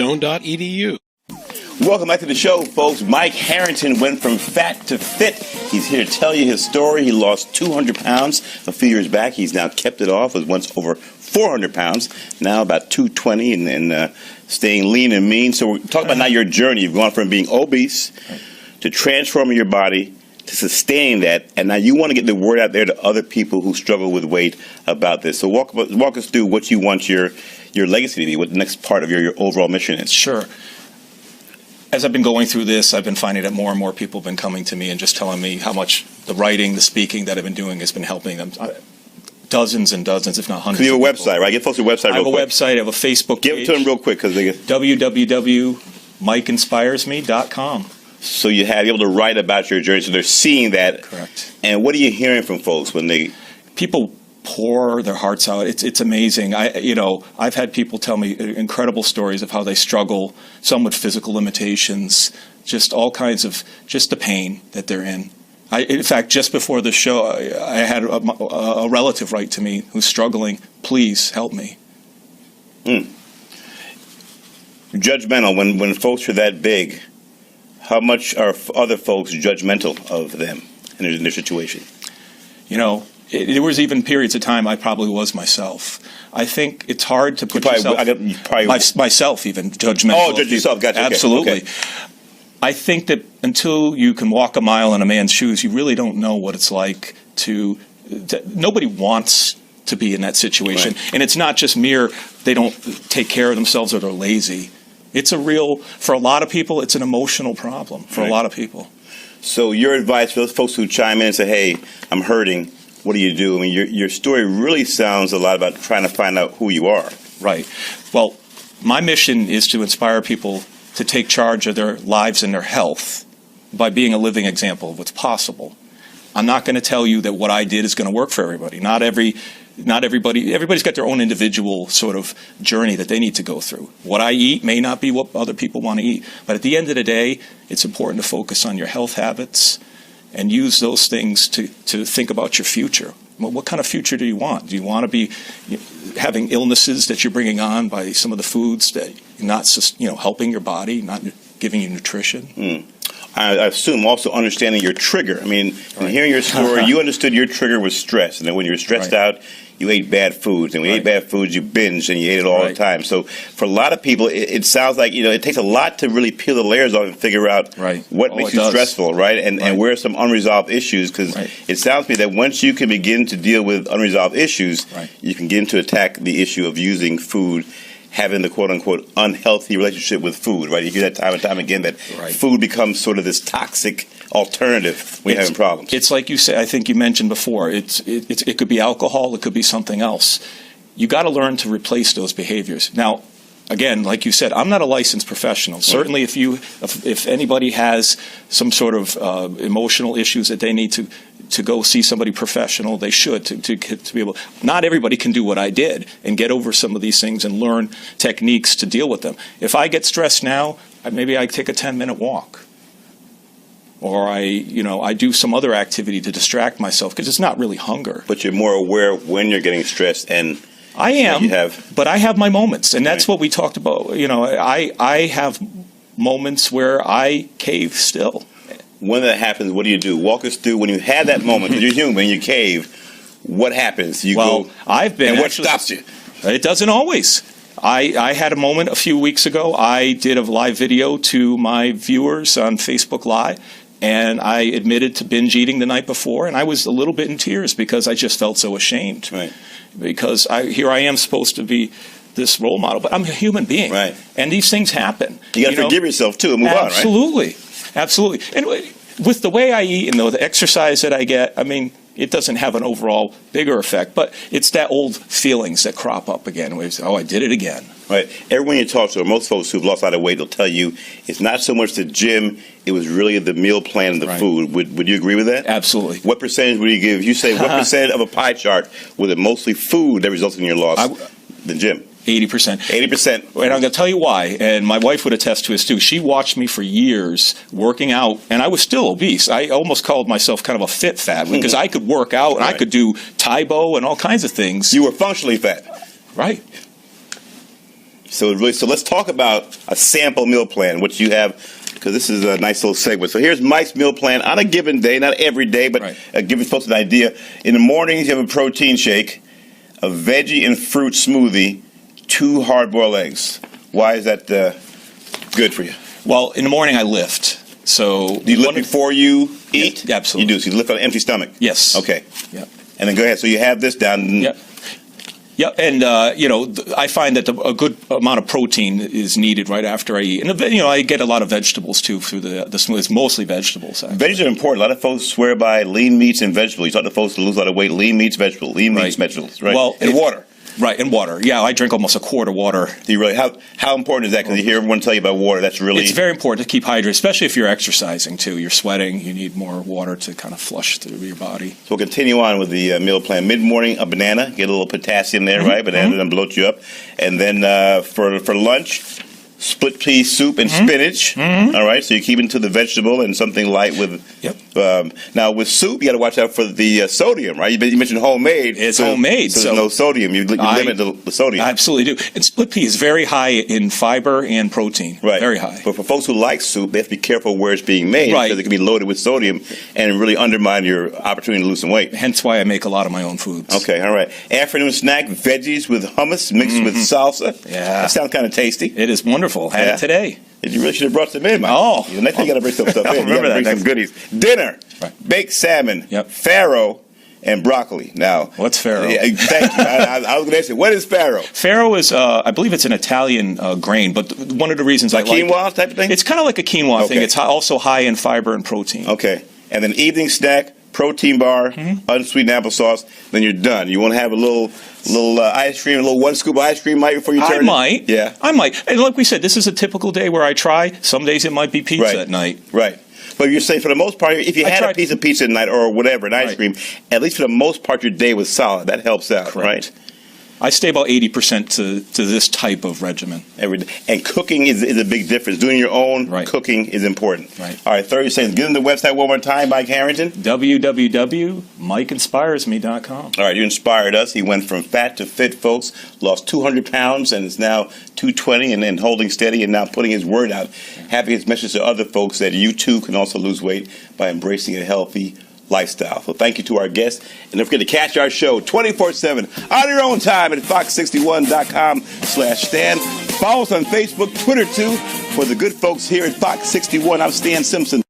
keystone.edu. Welcome back to the show, folks. Mike Harrington went from fat to fit. He's here to tell you his story. He lost 200 pounds a few years back. He's now kept it off. Was once over 400 pounds, now about 220, and staying lean and mean. So we're talking about now your journey. You've gone from being obese to transforming your body to sustaining that, and now you want to get the word out there to other people who struggle with weight about this. So walk us through what you want your legacy to be, what the next part of your overall mission is. Sure. As I've been going through this, I've been finding that more and more people have been coming to me and just telling me how much the writing, the speaking that I've been doing has been helping them. Dozens and dozens, if not hundreds. You have a website, right? Get folks your website real quick. I have a website. I have a Facebook page. Give it to them real quick, because they get www.mikeinspiresme.com. So you have able to write about your journey, so they're seeing that. Correct. And what are you hearing from folks when they? People pour their hearts out. It's amazing. I've had people tell me incredible stories of how they struggle, some with physical limitations, just all kinds of, just the pain that they're in. In fact, just before the show, I had a relative write to me who's struggling. Please help me. Judgmental, when folks are that big, how much are other folks judgmental of them in their situation? There was even periods of time I probably was myself. I think it's hard to put myself even judgmental. Oh, judge yourself. Gotcha. Absolutely. Okay. I think that until you can walk a mile in a man's shoes, you really don't know what it's like to nobody wants to be in that situation. Right. And it's not just mere they don't take care of themselves or they're lazy. It's for a lot of people, it's an emotional problem for a lot of people. So your advice for those folks who chime in and say, hey, I'm hurting, what do you do? I mean, your story really sounds a lot about trying to find out who you are. Right. Well, my mission is to inspire people to take charge of their lives and their health by being a living example of what's possible. I'm not going to tell you that what I did is going to work for everybody. Not everybody. Everybody's got their own individual sort of journey that they need to go through. What I eat may not be what other people want to eat. But at the end of the day, it's important to focus on your health habits and use those things to think about your future. Well, what kind of future do you want? Do you want to be having illnesses that you're bringing on by some of the foods that you're not helping your body, not giving you nutrition? I assume also understanding your trigger. I mean, in hearing your story, you understood your trigger was stress, and then when you were stressed out, you ate bad foods, and when you ate bad foods, you binged, and you ate it all the time. So for a lot of people, it sounds like it takes a lot to really peel the layers off and figure out what makes you stressful, right? And where are some unresolved issues? Because it sounds to me that once you can begin to deal with unresolved issues, you can begin to attack the issue of using food, having the quote-unquote unhealthy relationship with food, right? You hear that time and time again, that food becomes sort of this toxic alternative when you're having problems. It's like you say, I think you mentioned before, it could be alcohol, it could be something else. You got to learn to replace those behaviors. Now, again, like you said, I'm not a licensed professional. Certainly if anybody has some sort of emotional issues that they need to go see somebody professional, they should to be able. Not everybody can do what I did and get over some of these things and learn techniques to deal with them. If I get stressed now, maybe I take a 10-minute walk, or I do some other activity to distract myself because it's not really hunger. But you're more aware when you're getting stressed, and I am. But I have my moments, and that's what we talked about. I have moments where I cave still. When that happens, what do you do? Walk us through when you had that moment, because you're human, you cave. What happens? I've been. And what stops you? It doesn't always. I had a moment a few weeks ago. I did a live video to my viewers on Facebook Live, and I admitted to binge eating the night before, and I was a little bit in tears because I just felt so ashamed. Right. Because here I am supposed to be this role model, but I'm a human being. Right. And these things happen. You got to forgive yourself too and move on, right? Absolutely. Absolutely. And with the way I eat and the exercise that I get, I mean, it doesn't have an overall bigger effect, but it's that old feelings that crop up again. Where you say, I did it again. Right. Everyone you talk to, or most folks who've lost a lot of weight, will tell you it's not so much the gym, it was really the meal plan and the food. Would you agree with that? Absolutely. What percentage would you give? You say what percent of a pie chart was it mostly food that resulted in your loss? The gym. 80%. 80%. And I'm going to tell you why, and my wife would attest to this too. She watched me for years working out, and I was still obese. I almost called myself kind of a fit fat because I could work out, and I could do Taibo and all kinds of things. You were functionally fat. Right. So let's talk about a sample meal plan, which you have, because this is a nice little segue. So here's Mike's meal plan on a given day, not every day, but giving folks an idea. In the mornings, you have a protein shake, a veggie and fruit smoothie, 2 hard-boiled eggs. Why is that good for you? Well, in the morning I lift. So do you lift before you eat? Yeah, absolutely. You do. So you lift on an empty stomach? Yes. Okay. Yep. And then go ahead. So you have this down. Yep. Yeah, and I find that a good amount of protein is needed right after I eat, and I get a lot of vegetables too through the smoothie. It's mostly vegetables. Actually. Veggies are important. A lot of folks swear by lean meats and vegetables. You talk to folks to lose a lot of weight. Lean meats, vegetables. Lean meats, vegetables. Right. Well, and water. Right, and water. Yeah, I drink almost a quart of water. Do you really? How important is that? Because you hear everyone tell you about water. That's really... It's very important to keep hydrated, especially if you're exercising, too. You're sweating. You need more water to kind of flush through your body. So we'll continue on with the meal plan. Mid-morning, a banana. Get a little potassium there, right? Banana doesn't bloat you up. And then for lunch, split pea soup and spinach. All right, so you keep it to the vegetable and something light with... Yep. Now, with soup, you got to watch out for the sodium, right? You mentioned homemade. It's homemade. So there's no sodium. You limit the sodium. I absolutely do. And split pea is very high in fiber and protein. Right. Very high. But for folks who like soup, they have to be careful where it's being made. Right. Because it can be loaded with sodium and really undermine your opportunity to lose some weight. Hence why I make a lot of my own foods. Okay, all right. Afternoon snack, veggies with hummus mixed with salsa. Yeah. That sounds kind of tasty. It is wonderful. Had it today. You really should have brought some in, Mike. Oh. The next thing you got to bring some stuff in. Remember that. Bring some goodies. Dinner, baked salmon, farro, and broccoli. Now, what's farro? Yeah, thank you. I was going to ask you, what is farro? Farro is, I believe it's an Italian grain, but one of the reasons I like quinoa type of thing? It's kind of like a quinoa thing. It's also high in fiber and protein. Okay. And then evening snack, protein bar, unsweetened applesauce, then you're done. You want to have a little ice cream, a little 1 scoop of ice cream, Mike, before you turn I might. Yeah. I might. And like we said, this is a typical day where I try. Some days it might be pizza at night. Right. But you're saying for the most part, if you had a piece of pizza at night or whatever, an ice cream, at least for the most part, your day was solid. That helps out, right? I stay about 80% to this type of regimen. Every day. And cooking is a big difference. Doing your own cooking is important. Right. All right, 30 seconds. Get on the website one more time, Mike Harrington. www.mikeinspiresme.com. All right, you inspired us. He went from fat to fit, folks. Lost 200 pounds and is now 220 and then holding steady and now putting his word out. Having his message to other folks that you too can also lose weight by embracing a healthy lifestyle. So thank you to our guests. And don't forget to catch our show 24/7 on your own time at fox61.com/Stan. Follow us on Facebook, Twitter too, for the good folks here at Fox 61. I'm Stan Simpson.